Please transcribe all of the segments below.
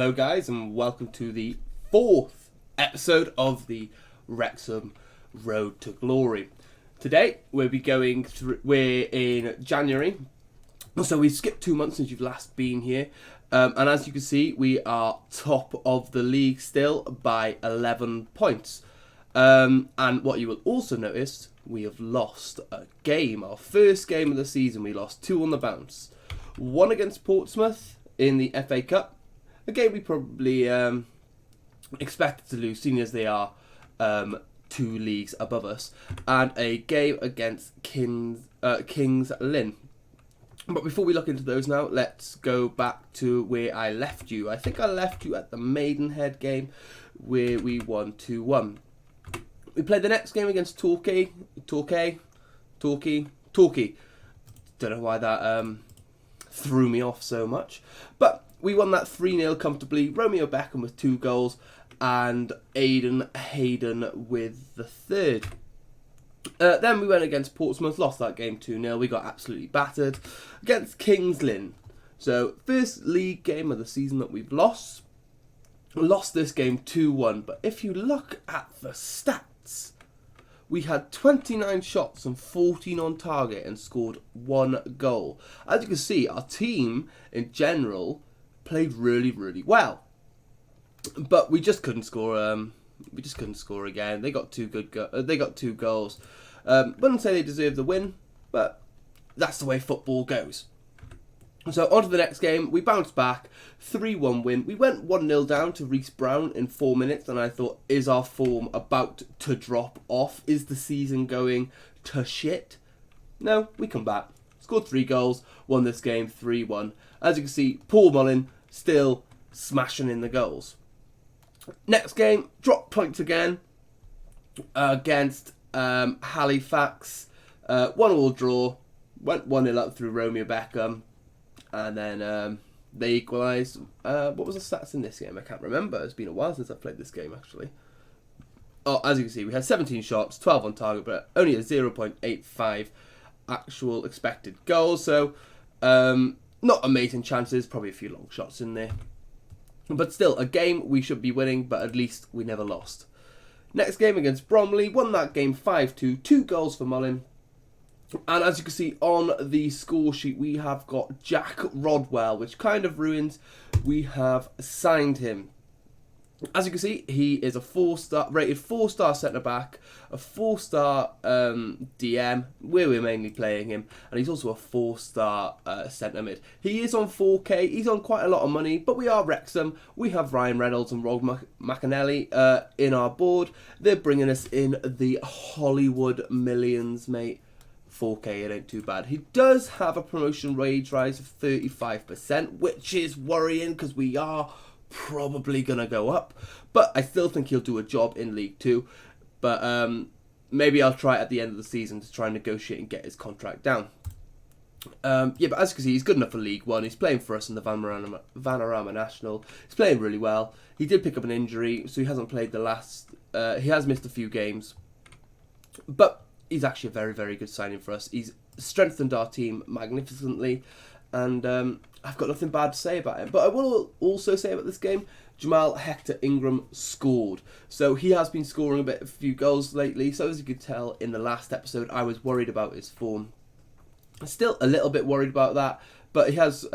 Hello guys and welcome to the 4th episode of the Wrexham Road to Glory. Today we're in January, so we've skipped 2 months since you've last been here, and as you can see we are top of the league still by 11 points. And what you will also notice, we have lost a game. Our first game of the season, we lost 2 on the bounce. One against Portsmouth in the FA Cup, a game we probably expected to lose, seeing as they are 2 leagues above us, and a game against Kings Lynn. But before we look into those now, let's go back to where I left you. I think I left you at the Maidenhead game, where we won 2-1. We played the next game against Torquay. Don't know why that threw me off so much. But we won that 3-0 comfortably. Romeo Beckham with 2 goals and Aidan Hayden with the 3rd. Then we went against Portsmouth, lost that game 2-0. We got absolutely battered against Kings Lynn. So first league game of the season that we've lost. Lost this game 2-1. But if you look at the stats, we had 29 shots and 14 on target and scored 1 goal. As you can see, our team in general played really well, but we just couldn't score. Again. They got 2 goals. Wouldn't say they deserved the win, but that's the way football goes. So on to the next game. We bounced back, 3-1 win. We went 1-0 down to Reece Brown in 4 minutes, and I thought, is our form about to drop off? Is the season going to shit? No, we come back. Scored 3 goals, won this game 3-1. As you can see, Paul Mullin still smashing in the goals. Next game, dropped points again against Halifax. 1-1 draw. Went 1-0 up through Romeo Beckham. And then they equalised. What was the stats in this game? I can't remember. It's been a while since I've played this game, actually. Oh, as you can see, we had 17 shots, 12 on target, but only a 0.85 actual expected goals. So, not amazing chances. Probably a few long shots in there. But still, a game we should be winning, but at least we never lost. Next game against Bromley. Won that game 5-2. 2 goals for Mullin. And as you can see on the score sheet, we have got Jack Rodwell, which kind of ruins. We have signed him. As you can see, he is a rated 4-star centre-back, a 4-star DM, where we're mainly playing him, and he's also a 4-star centre-mid. He is on 4K, he's on quite a lot of money, but we are Wrexham. We have Reynolds and Rob Mcelhenny in our board. They're bringing us in the Hollywood millions, mate. 4K, it ain't too bad. He does have a promotion wage rise of 35%, which is worrying because we are probably going to go up. But I still think he'll do a job in League 2. But maybe I'll try at the end of the season to try and negotiate and get his contract down. But as you can see, he's good enough for League 1. He's playing for us in the Vanarama National. He's playing really well. He did pick up an injury, so he hasn't played the last... he has missed a few games. But he's actually a very good signing for us. He's strengthened our team magnificently, and I've got nothing bad to say about him. But I will also say about this game, Jamal Hector Ingram scored. So he has been scoring a few goals lately. So as you could tell in the last episode, I was worried about his form. I'm still a little bit worried about that, but he has...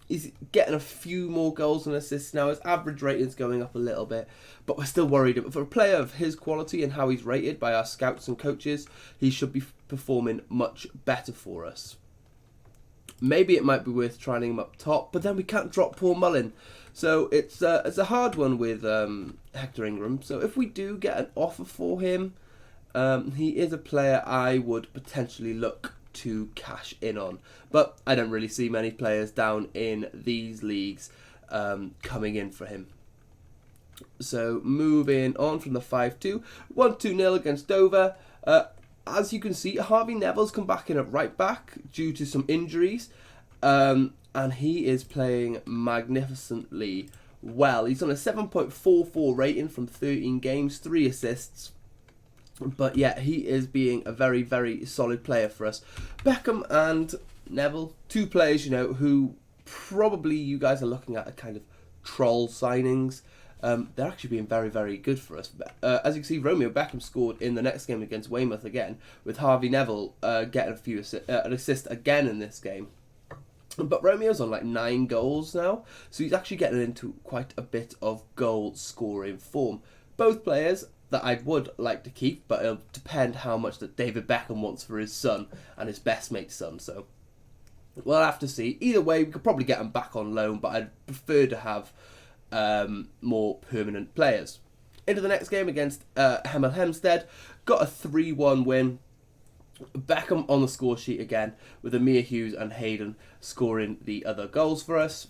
he's getting a few more goals and assists now. His average rating's going up a little bit, but we're still worried. For a player of his quality and how he's rated by our scouts and coaches, he should be performing much better for us. Maybe it might be worth trying him up top, but then we can't drop Paul Mullin. So it's a hard one with Hector Ingram. So if we do get an offer for him, he is a player I would potentially look to cash in on, but I don't really see many players down in these leagues coming in for him. So moving on from the 5-2, 1-2-0 against Dover. As you can see, Harvey Neville's come back in at right back due to some injuries, and he is playing magnificently well. He's on a 7.44 rating from 13 games, 3 assists. But yeah, he is being a very solid player for us. Beckham and Neville, 2 players, who probably you guys are looking at a kind of troll signings. They're actually being very, very good for us. As you can see, Romeo Beckham scored in the next game against Weymouth again, with Harvey Neville getting an assist again in this game. But Romeo's on like 9 goals now, so he's actually getting into quite a bit of goal scoring form. Both players that I would like to keep, but it'll depend how much that David Beckham wants for his son and his best mate's son. So we'll have to see. Either way, we could probably get him back on loan, but I'd prefer to have more permanent players. Into the next game against Hemel Hempstead, got a 3-1 win. Beckham on the score sheet again, with Amir Hughes and Hayden scoring the other goals for us.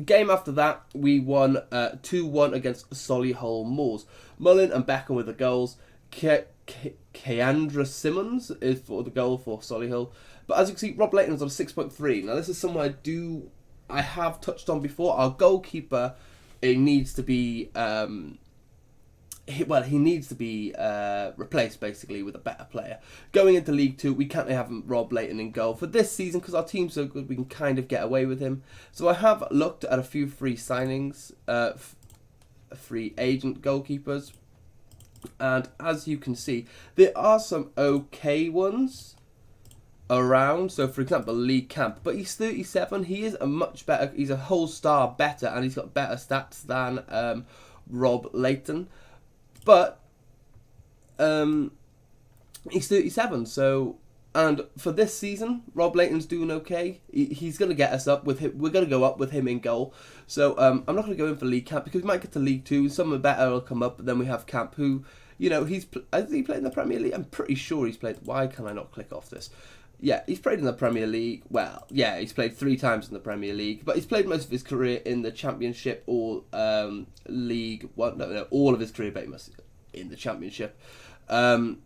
Game after that, we won 2-1 against Solihull Moors. Mullen and Beckham with the goals. Keandra Simmons is for the goal for Solihull. But as you can see, Rob Layton's on 6.3. Now this is something I have touched on before. Our goalkeeper, it needs to be he needs to be replaced basically with a better player. Going into League 2, we can't have Rob Layton in goal for this season because our team's so good we can kind of get away with him. So I have looked at a few free signings, free agent goalkeepers, and as you can see, there are some okay ones around. So for example, Lee Camp, but he's 37. He is a much better. He's a whole star better, and he's got better stats than Rob Layton. But he's 37, so, and for this season, Rob Layton's doing okay. He's going to get us up with him. We're going to go up with him in goal. So I'm not going to go in for League Camp because we might get to League 2. Someone better will come up, but then we have Camp who, has he played in the Premier League? I'm pretty sure he's played. Why can I not click off this? Yeah, he's played in the Premier League. Well, yeah, he's played 3 times in the Premier League, but he's played most of his career in the Championship or League One. No, all of his career basically in the Championship. So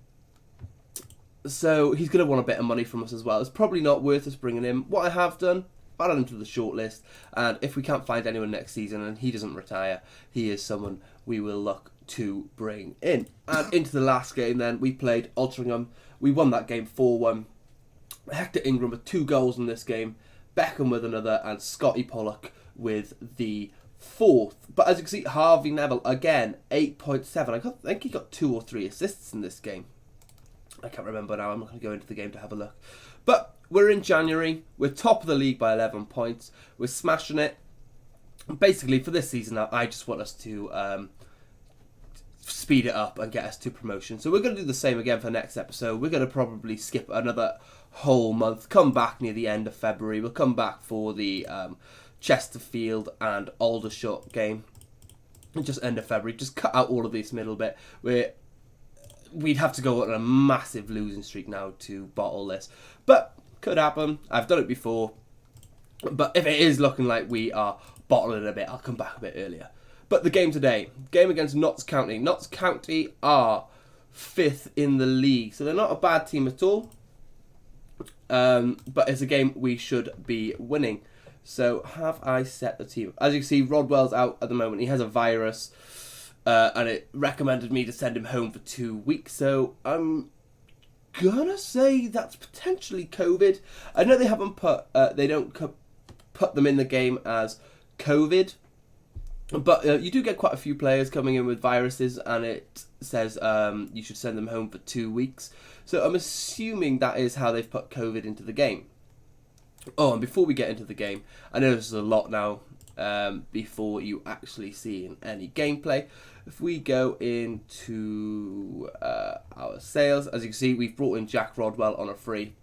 he's going to want a bit of money from us as well. It's probably not worth us bringing him. What I have done, added him to the shortlist, and if we can't find anyone next season and he doesn't retire, he is someone we will look to bring in. And into the last game then, we played Altrincham. We won that game 4-1. Hector Ingram with 2 goals in this game, Beckham with another, and Scotty Pollock with the 4th. But as you can see, Harvey Neville again, 8.7. I think he got 2 or 3 assists in this game. I can't remember now. I'm not going to go into the game to have a look. But we're in January. We're top of the league by 11 points. We're smashing it. Basically, for this season now, I just want us to speed it up and get us to promotion. So we're going to do the same again for next episode. We're going to probably skip another whole month, come back near the end of February. We'll come back for the Chesterfield and Aldershot game, just end of February. Just cut out all of this middle bit. We'd have to go on a massive losing streak now to bottle this, but could happen. I've done it before, but if it is looking like we are bottling a bit, I'll come back a bit earlier. But the game today, game against Notts County. Notts County are 5th in the league, so they're not a bad team at all. But it's a game we should be winning. So have I set the team? As you can see, Rodwell's out at the moment. He has a virus, and it recommended me to send him home for 2 weeks. So I'm gonna say that's potentially COVID. I know they haven't they don't put them in the game as COVID. But you do get quite a few players coming in with viruses, and it says you should send them home for 2 weeks. So I'm assuming that is how they've put COVID into the game. Oh, and before we get into the game, I know this is a lot now before you actually see any gameplay. If we go into our sales, as you can see, we've brought in Jack Rodwell on a free.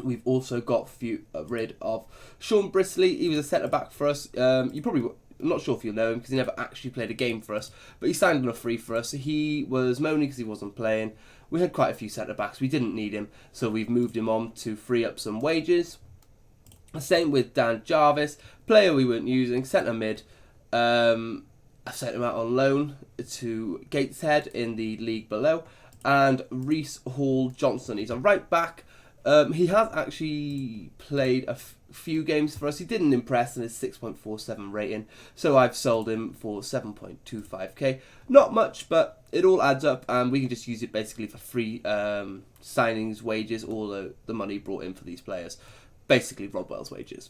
We've also got rid of Sean Brisley. He was a centre-back for us. You probably... I'm not sure if you'll know him because he never actually played a game for us, but he signed on a free for us. He was moaning because he wasn't playing. We had quite a few centre-backs. We didn't need him, so we've moved him on to free up some wages. Same with Dan Jarvis, player we weren't using, centre mid. I've sent him out on loan to Gateshead in the league below. And Reece Hall-Johnson, he's a right back. He has actually played a few games for us. He didn't impress in his 6.47 rating, so I've sold him for 7.25k. Not much, but it all adds up, and we can just use it basically for free signings, wages, all the money brought in for these players. Basically, Rodwell's wages.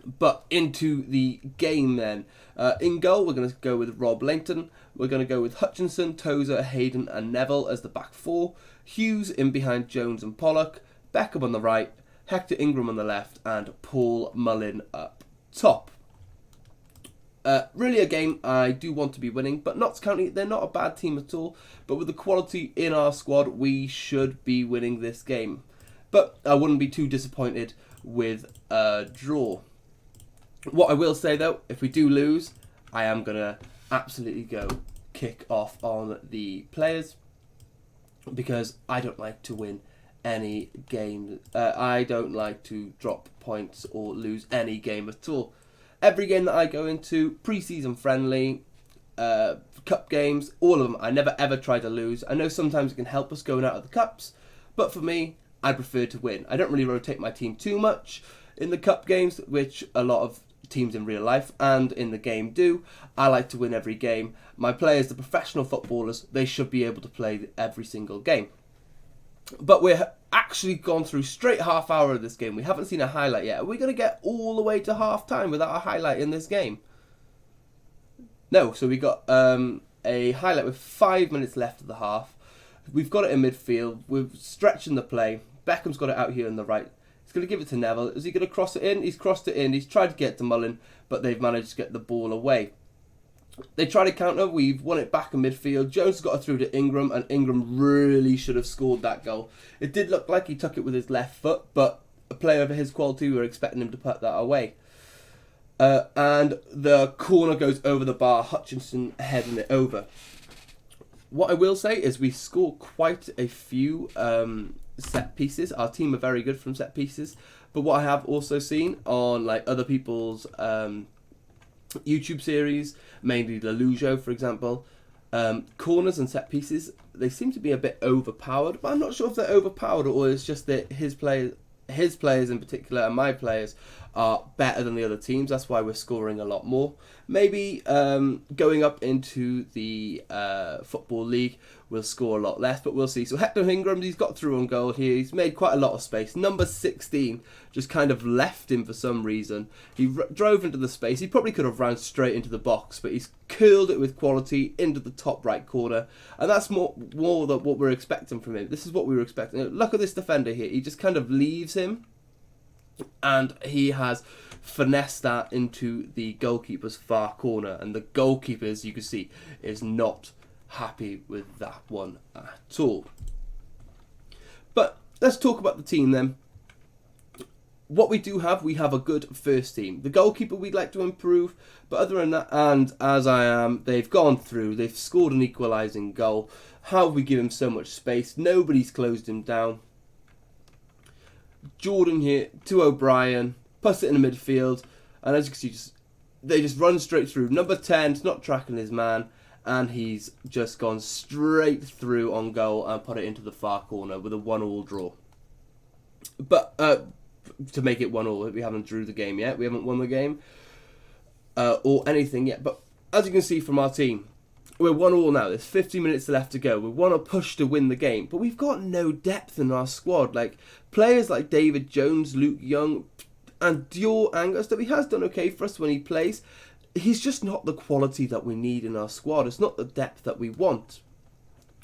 But into the game then. In goal, we're going to go with Rob Langton. We're going to go with Hutchinson, Tozer, Hayden and Neville as the back four. Hughes in behind Jones and Pollock. Beckham on the right. Hector Ingram on the left. And Paul Mullin up top. Really a game I do want to be winning, but Notts County, they're not a bad team at all. But with the quality in our squad, we should be winning this game. But I wouldn't be too disappointed with a draw. What I will say though, if we do lose, I am going to absolutely go kick off on the players, because I don't like to win any game. I don't like to drop points or lose any game at all. Every game that I go into, pre-season friendly, cup games, all of them, I never ever try to lose. I know sometimes it can help us going out of the cups, but for me, I prefer to win. I don't really rotate my team too much in the cup games, which a lot of teams in real life and in the game do. I like to win every game. My players, the professional footballers, they should be able to play every single game. But we're actually gone through straight half hour of this game. We haven't seen a highlight yet. Are we going to get all the way to half time without a highlight in this game? No, so we got a highlight with 5 minutes left of the half. We've got it in midfield. We're stretching the play. Beckham's got it out here on the right. He's going to give it to Neville. Is he going to cross it in? He's crossed it in. He's tried to get to Mullin, but they've managed to get the ball away. They try to counter. We've won it back in midfield. Jones has got it through to Ingram, and Ingram really should have scored that goal. It did look like he took it with his left foot, but a player of his quality, we were expecting him to put that away. And the corner goes over the bar. Hutchinson heading it over. What I will say is we score quite a few set pieces. Our team are very good from set pieces. But what I have also seen on like other people's YouTube series, mainly the Lujo, for example, corners and set pieces, they seem to be a bit overpowered. But I'm not sure if they're overpowered or it's just that his players in particular and my players are better than the other teams. That's why we're scoring a lot more. Maybe going up into the Football League, we'll score a lot less, but we'll see. So Hector Ingram, he's got through on goal here. He's made quite a lot of space. Number 16 just kind of left him for some reason. He drove into the space. He probably could have ran straight into the box, but he's curled it with quality into the top right corner. And that's more than what we're expecting from him. This is what we were expecting. Look at this defender here. He just kind of leaves him, and he has finessed that into the goalkeeper's far corner. And the goalkeeper, as you can see, is not happy with that one at all. But let's talk about the team then. What we have a good first team. The goalkeeper we'd like to improve, but other than that, and as I am, they've gone through, they've scored an equalising goal. How have we given him so much space? Nobody's closed him down. Jordan here to O'Brien, puts it in the midfield, and as you can see, they just run straight through. Number 10's not tracking his man, and he's just gone straight through on goal and put it into the far corner with a 1-1 draw. But to make it 1-1, we haven't drew the game yet. We haven't won the game or anything yet. But as you can see from our team, we're 1-1 now. There's 50 minutes left to go. We want to push to win the game, but we've got no depth in our squad. Like players like David Jones, Luke Young, and Dior Angus, that he has done okay for us when he plays. He's just not the quality that we need in our squad. It's not the depth that we want.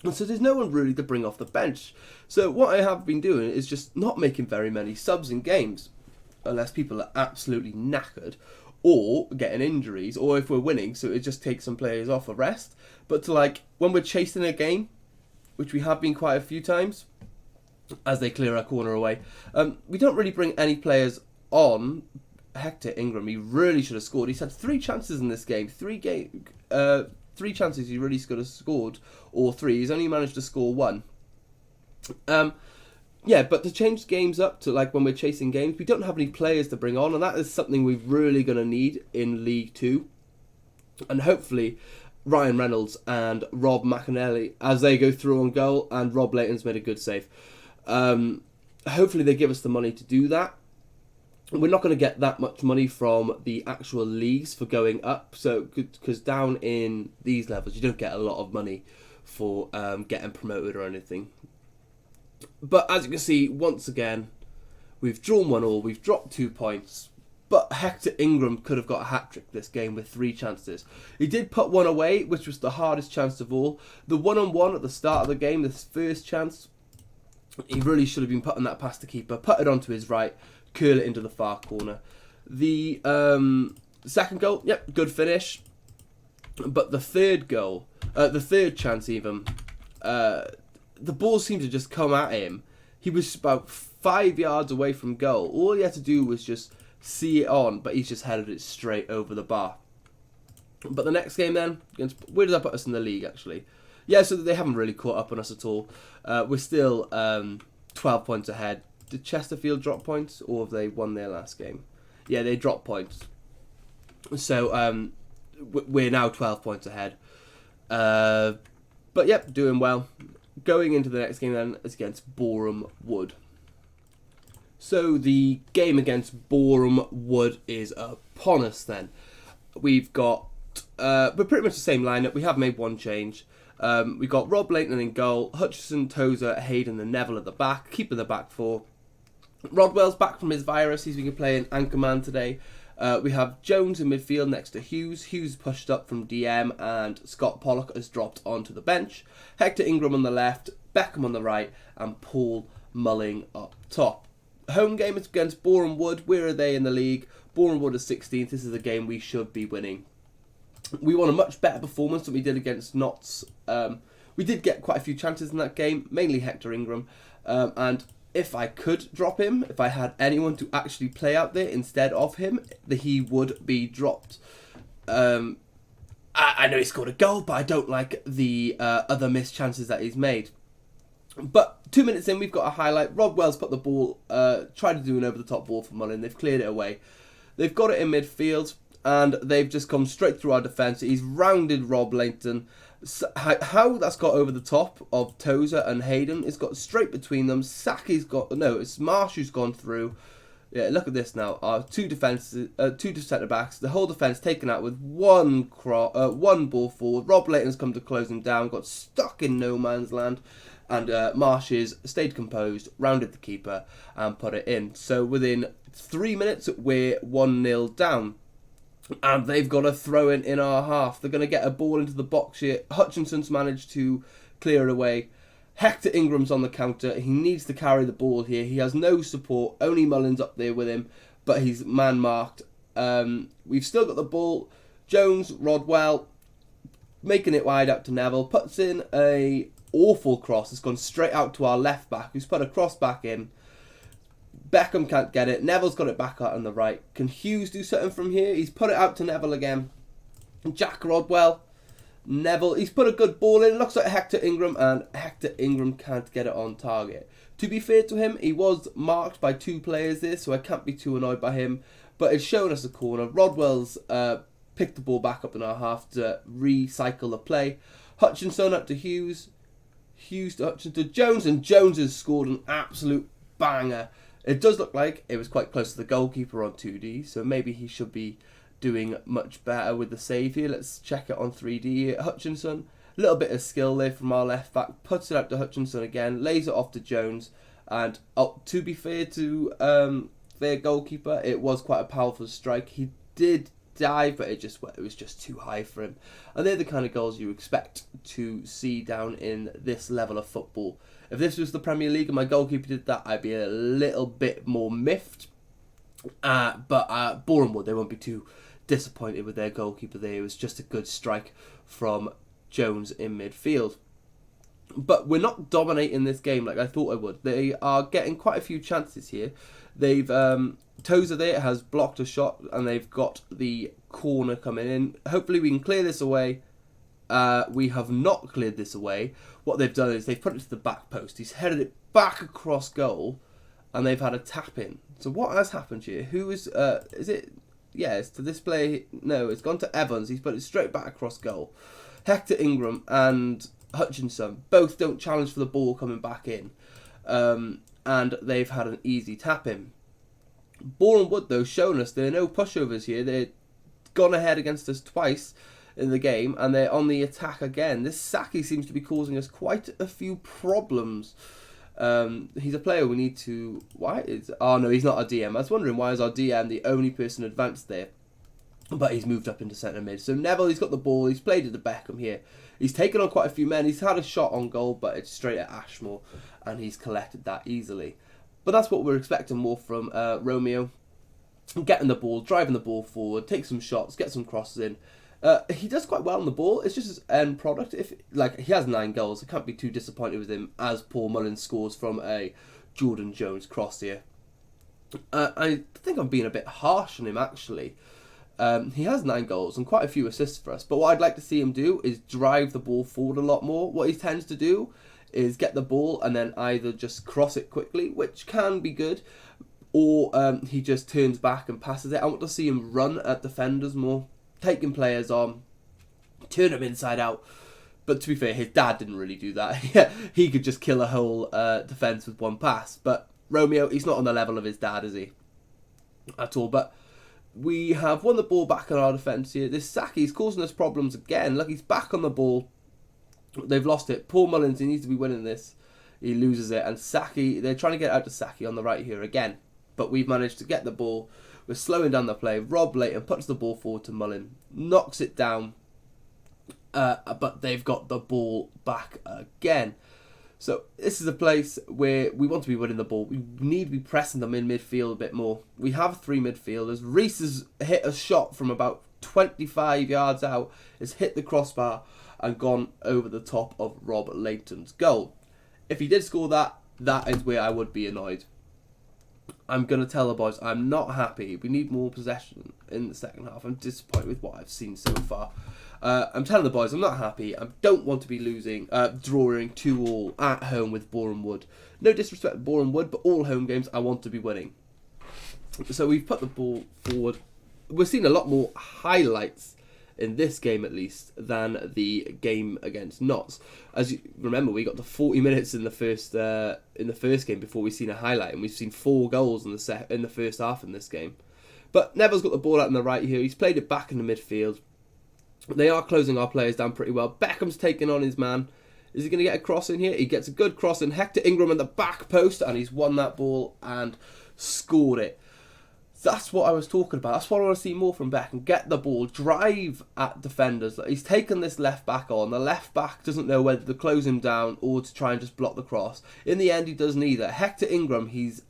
And so there's no one really to bring off the bench. So what I have been doing is just not making very many subs in games, unless people are absolutely knackered or getting injuries, or if we're winning, so it just takes some players off a rest. But to like, when we're chasing a game, which we have been quite a few times, as they clear our corner away, we don't really bring any players on. Hector Ingram, he really should have scored. He's had 3 chances in this game. 3 chances he really could have scored, or 3. He's only managed to score 1. Yeah, but to change games up to like when we're chasing games, we don't have any players to bring on, and that is something we're really going to need in League 2. And hopefully Ryan Reynolds and Rob Mcelhenny, as they go through on goal, and Rob Layton's made a good save. Hopefully they give us the money to do that. We're not going to get that much money from the actual leagues for going up, so because down in these levels you don't get a lot of money for getting promoted or anything. But as you can see, once again, we've drawn 1-1, we've dropped 2 points, but Hector Ingram could have got a hat-trick this game with 3 chances. He did put one away, which was the hardest chance of all. The one-on-one at the start of the game, this first chance, he really should have been putting that past the keeper, put it onto his right, curl it into the far corner. The second goal, yep, good finish. But the third goal, the third chance even, the ball seemed to just come at him. He was about 5 yards away from goal. All he had to do was just see it on, but he's just headed it straight over the bar. But the next game then, where does that put us in the league actually? Yeah, so they haven't really caught up on us at all. We're still 12 points ahead. Did Chesterfield drop points, or have they won their last game? Yeah, they dropped points. So we're now 12 points ahead. But yep, doing well. Going into the next game then is against Boreham Wood. So the game against Boreham Wood is upon us then. We've got we're pretty much the same lineup. We have made one change. We've got Rob Leighton in goal, Hutchison, Tozer, Hayden and Neville at the back, keeper the back four. Rodwell's back from his virus, he's been playing anchorman today. We have Jones in midfield next to Hughes. Hughes pushed up from DM and Scott Pollock has dropped onto the bench. Hector Ingram on the left, Beckham on the right and Paul Mulling up top. Home game is against Boreham Wood. Where are they in the league? Boreham Wood is 16th. This is a game we should be winning. We won a much better performance than we did against Notts. We did get quite a few chances in that game, mainly Hector Ingram. And if I could drop him, if I had anyone to actually play out there instead of him, he would be dropped. I know he scored a goal, but I don't like the other missed chances that he's made. But 2 minutes in, we've got a highlight. Rodwell's put the ball, tried to do an over-the-top ball for Mullen. They've cleared it away. They've got it in midfield, and they've just come straight through our defence. He's rounded Rob Leighton. How that's got over the top of Tozer and Hayden, it's got straight between them. Saki's got, no, it's Marsh who's gone through. Yeah, look at this now. Our two centre backs, the whole defence taken out with one ball forward. Rob Leighton's come to close them down, got stuck in no man's land, and Marsh's stayed composed, rounded the keeper, and put it in. So within 3 minutes, we're 1-0 down. And they've got a throw in our half. They're going to get a ball into the box here. Hutchinson's managed to clear it away. Hector Ingram's on the counter. He needs to carry the ball here. He has no support. Only Mullins up there with him, but he's man-marked. We've still got the ball. Jones, Rodwell, making it wide out to Neville. Puts in a awful cross. It's gone straight out to our left back, who's put a cross back in. Beckham can't get it. Neville's got it back out on the right. Can Hughes do something from here? He's put it out to Neville again. Jack Rodwell. Neville. He's put a good ball in. Looks like Hector Ingram, and Hector Ingram can't get it on target. To be fair to him, he was marked by 2 players there, so I can't be too annoyed by him. But it's shown us a corner. Rodwell's picked the ball back up in our half to recycle the play. Hutchinson up to Hughes. Hughes to Hutchinson to Jones, and Jones has scored an absolute banger. It does look like it was quite close to the goalkeeper on 2D, so maybe he should be doing much better with the save here. Let's check it on 3D. Hutchinson, a little bit of skill there from our left back, puts it out to Hutchinson again, lays it off to Jones, and to be fair to their goalkeeper, it was quite a powerful strike. He did dive, but it was just too high for him. And they're the kind of goals you expect to see down in this level of football. If this was the Premier League and my goalkeeper did that, I'd be a little bit more miffed. But Boreham Wood, they won't be too disappointed with their goalkeeper there. It was just a good strike from Jones in midfield. But we're not dominating this game like I thought I would. They are getting quite a few chances here. They've Tozer there has blocked a shot, and they've got the corner coming in. Hopefully we can clear this away. We have not cleared this away. What they've done is they've put it to the back post. He's headed it back across goal, and they've had a tap in. So what has happened here? Who is it? Yeah, it's to this play. No, it's gone to Evans. He's put it straight back across goal. Hector Ingram and Hutchinson both don't challenge for the ball coming back in, and they've had an easy tap in. Boreham Wood, though, shown us there are no pushovers here. They've gone ahead against us twice in the game, and they're on the attack again. This Saki seems to be causing us quite a few problems. He's a player we need to... Oh, no, he's not our DM. I was wondering why is our DM the only person advanced there. But he's moved up into centre mid. So Neville, he's got the ball. He's played it to Beckham here. He's taken on quite a few men. He's had a shot on goal, but it's straight at Ashmore. And he's collected that easily. But that's what we're expecting more from Romeo. Getting the ball, driving the ball forward, take some shots, get some crosses in. He does quite well on the ball. It's just his end product. He has 9 goals, I can't be too disappointed with him as Paul Mullins scores from a Jordan Jones cross here. I think I'm being a bit harsh on him actually. He has 9 goals and quite a few assists for us. But what I'd like to see him do is drive the ball forward a lot more. What he tends to do is get the ball and then either just cross it quickly, which can be good, or he just turns back and passes it. I want to see him run at defenders more, taking players on, turn them inside out. But to be fair, his dad didn't really do that. He could just kill a whole defence with one pass. But Romeo, he's not on the level of his dad, is he? At all. But we have won the ball back on our defence here. This Saki's causing us problems again. Look, he's back on the ball. They've lost it. Paul Mullins, he needs to be winning this. He loses it. And Saki, they're trying to get out to Saki on the right here again. But we've managed to get the ball. We're slowing down the play. Rob Layton puts the ball forward to Mullin. Knocks it down. But they've got the ball back again. So this is a place where we want to be winning the ball. We need to be pressing them in midfield a bit more. We have 3 midfielders. Reece has hit a shot from about 25 yards out. Has hit the crossbar and gone over the top of Rob Layton's goal. If he did score that, that is where I would be annoyed. I'm going to tell the boys I'm not happy. We need more possession in the second half. I'm disappointed with what I've seen so far. I'm telling the boys I'm not happy. I don't want to be drawing 2-2 at home with Boreham Wood. No disrespect to Boreham Wood, but all home games I want to be winning. So we've put the ball forward. We're seeing a lot more highlights in this game at least than the game against Notts. As you remember, we got to 40 minutes in the first game before we seen a highlight, and we've seen 4 goals in the first half in this game. But Neville's got the ball out on the right here. He's played it back in the midfield. They are closing our players down pretty well. Beckham's taking on his man. Is he going to get a cross in here? He gets a good cross in. Hector Ingram in the back post, and he's won that ball and scored it. That's what I was talking about. That's what I want to see more from Beckham. Get the ball, drive at defenders. He's taken this left back on. The left back doesn't know whether to close him down or to try and just block the cross. In the end, he does neither. Hector Ingram, he's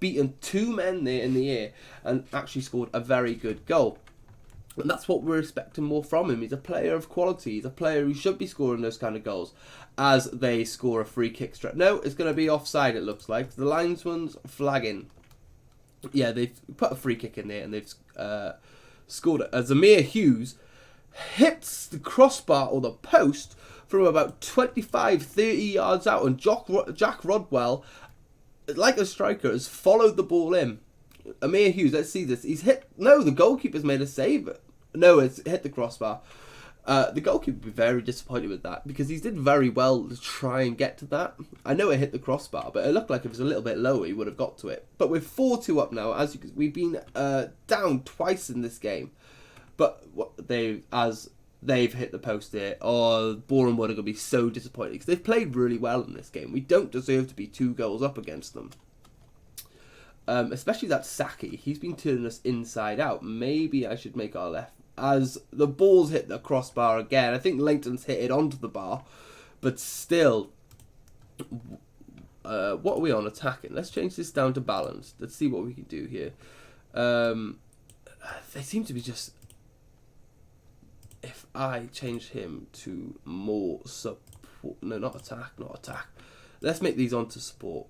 beaten 2 men there in the air and actually scored a very good goal. And that's what we're expecting more from him. He's a player of quality. He's a player who should be scoring those kind of goals as they score a free kick straight. No, it's going to be offside, it looks like. The linesman's flagging. Yeah, they've put a free kick in there and they've scored it. Zamir Hughes hits the crossbar or the post from about 25-30 yards out, and Jack Rodwell, like a striker, has followed the ball in. Amir Hughes, let's see this. He's hit... No, the goalkeeper's made a save. No, it's hit the crossbar. The goalkeeper would be very disappointed with that because he did very well to try and get to that. I know it hit the crossbar, but it looked like if it was a little bit lower, he would have got to it. But we're 4-2 up now. We've been down twice in this game, but they've hit the post there. Oh, Boreham Wood are going to be so disappointed because they've played really well in this game. We don't deserve to be 2 goals up against them. Especially that Saki. He's been turning us inside out. Maybe I should make our left. As the ball's hit the crossbar again. I think Langton's hit it onto the bar. But still, what are we on attacking? Let's change this down to balanced. Let's see what we can do here. They seem to be just... If I change him to more support... No, not attack. Let's make these onto support.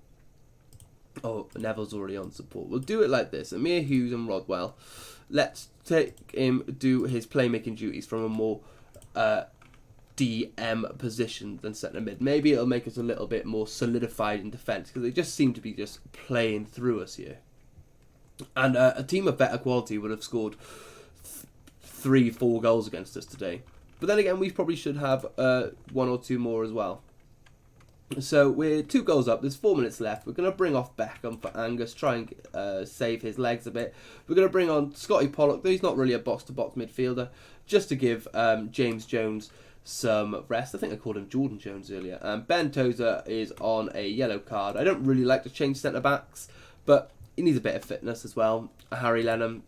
Oh, Neville's already on support. We'll do it like this. Amir Hughes and Rodwell. Let's take him do his playmaking duties from a more DM position than centre mid. Maybe it'll make us a little bit more solidified in defence because they just seem to be just playing through us here. And a team of better quality would have scored 3-4 goals against us today. But then again, we probably should have 1 or 2 more as well. So we're 2 goals up. There's 4 minutes left. We're going to bring off Beckham for Angus, try and save his legs a bit. We're going to bring on Scotty Pollock, though he's not really a box-to-box midfielder, just to give James Jones some rest. I think I called him Jordan Jones earlier. And Ben Tozer is on a yellow card. I don't really like to change centre-backs, but he needs a bit of fitness as well. Harry Lenham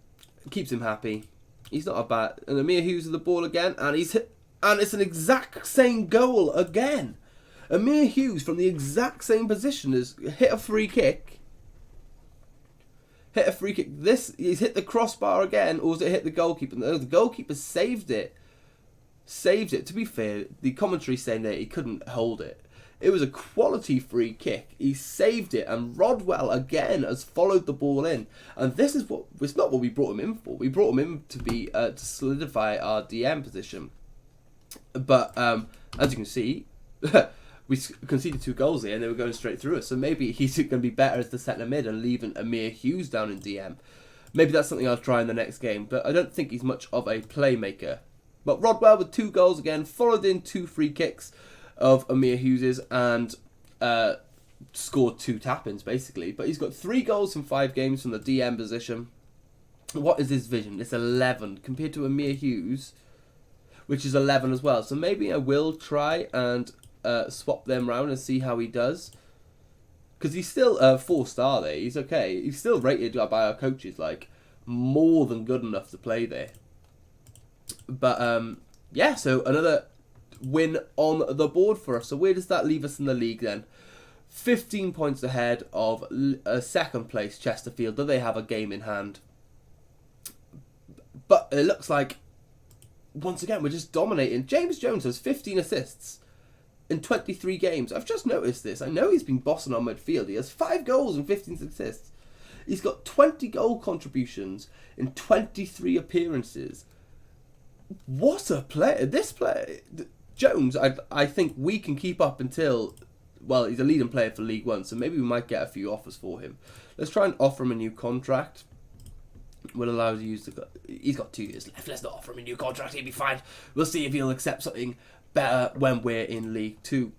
keeps him happy. He's not a bad... And Amir Hughes with the ball again, and he's hit... And it's an exact same goal again. Amir Hughes from the exact same position has hit a free kick. He's hit the crossbar again, or has it hit the goalkeeper? No, the goalkeeper saved it. To be fair, the commentary saying that he couldn't hold it. It was a quality free kick. He saved it, and Rodwell again has followed the ball in. And this is what... It's not what we brought him in for. We brought him in to be to solidify our DM position. But as you can see, we conceded 2 goals here and they were going straight through us. So maybe he's going to be better as the centre mid and leaving Amir Hughes down in DM. Maybe that's something I'll try in the next game. But I don't think he's much of a playmaker. But Rodwell with 2 goals again, followed in 2 free kicks of Amir Hughes's and scored 2 tap-ins basically. But he's got 3 goals in 5 games from the DM position. What is his vision? It's 11 compared to Amir Hughes, which is 11 as well. So maybe I will try and swap them round and see how he does. Because he's still 4-star there. He's okay. He's still rated by our coaches like more than good enough to play there. But yeah, so another win on the board for us. So where does that leave us in the league then? 15 points ahead of second place Chesterfield. Do they have a game in hand? But it looks like once again we're just dominating. James Jones has 15 assists in 23 games. I've just noticed this. I know he's been bossing on midfield. He has 5 goals and 15 assists. He's got 20 goal contributions in 23 appearances. What a player. This player, Jones, I think we can keep up until, well, he's a leading player for League One, so maybe we might get a few offers for him. Let's try and offer him a new contract. Will allow us to use the... He's got 2 years left. Let's not offer him a new contract. He'll be fine. We'll see if he'll accept something better when we're in League 2.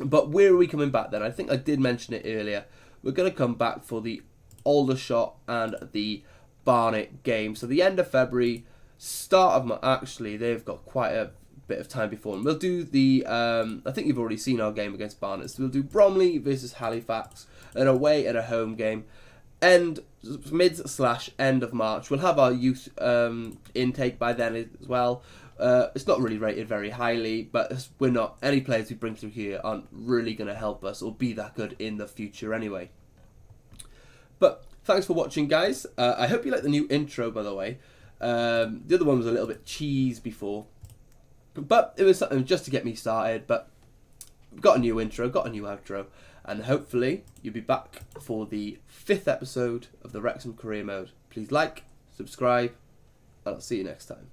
But where are we coming back then? I think I did mention it earlier. We're going to come back for the Aldershot and the Barnet game. So the end of February, start of... Actually, they've got quite a bit of time before. And we'll do the... I think you've already seen our game against Barnet. So we'll do Bromley versus Halifax, an away and a home game. Mid/end of March. We'll have our youth intake by then as well. It's not really rated very highly, but we're not... Any players we bring through here aren't really going to help us or be that good in the future anyway. But thanks for watching, guys. I hope you like the new intro, by the way. The other one was a little bit cheese before, but it was something just to get me started. But got a new intro, got a new outro, and hopefully you'll be back for the 5th episode of the Wrexham Career Mode. Please like, subscribe, and I'll see you next time.